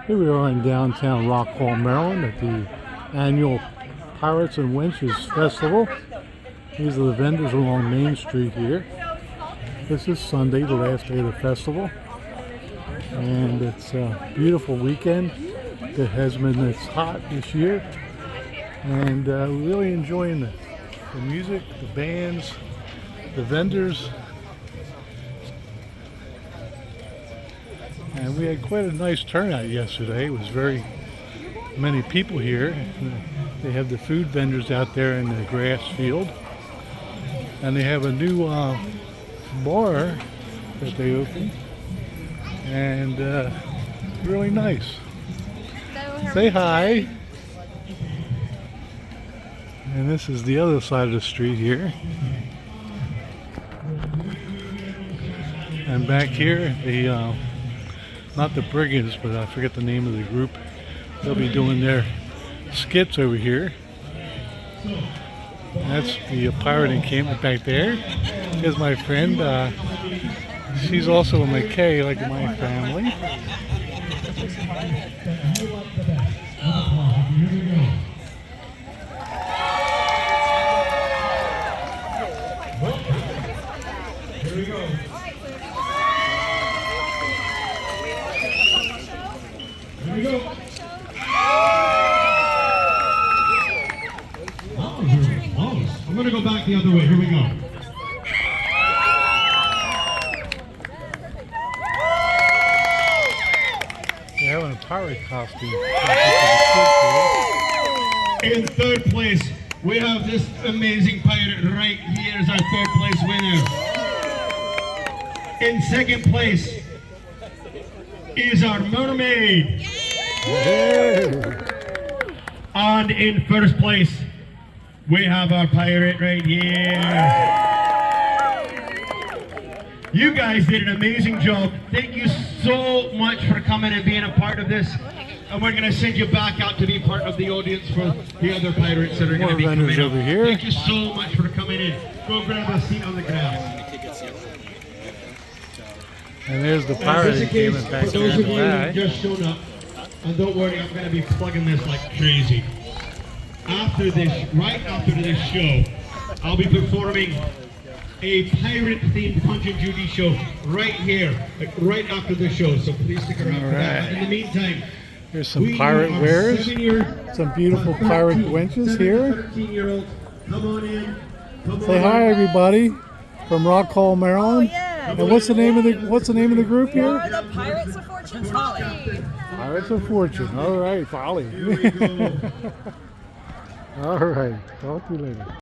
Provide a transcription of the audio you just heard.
Here we are in downtown Rock Hall, Maryland at the annual Pirates and Wenches Festival. These are the vendors along Main Street here. This is Sunday, the last day of the festival. And it's a beautiful weekend. It's hot this year. And we're really enjoying the music, the bands, the vendors. And we had quite a nice turnout yesterday. It was very many people here. They have the food vendors out there in the grass field. And they have a new bar that they opened. And really nice. Say hi. And this is the other side of the street here. And back here, not the Brigands, but I forget the name of the group. They'll be doing their skits over here. That's the pirate encampment back there. Here's my friend. She's also a McKay, like my family. Here we go. Here we go. I'm going to go back the other way. Here we go. They're having a pirate costume. In third place, we have this amazing pirate right here as our third place winner. In second place is our mermaid. And in first place, we have our pirate right here. You guys did an amazing job. Thank you so much for coming and being a part of this. And we're going to send you back out to be part of the audience for the other pirates that are going to be coming over here. Thank you so much for coming in. Go grab a seat on the grass. And there's the pirate encampment back there in the back. Just shown up, and don't worry, I'm going to be plugging this like crazy. After this, right after this show, I'll be performing a pirate-themed Punch and Judy show right here, like right after the show. So please stick around for that. In the meantime, there's some pirate wares, some beautiful pirate wenches here. Come on in. Say hi, everybody, from Rock Hall, Maryland. Oh, yeah. And what's the name of the group here? We're the Pirates of Fortune Folly. Pirates of Fortune. All right, Folly. All right. Talk to you later.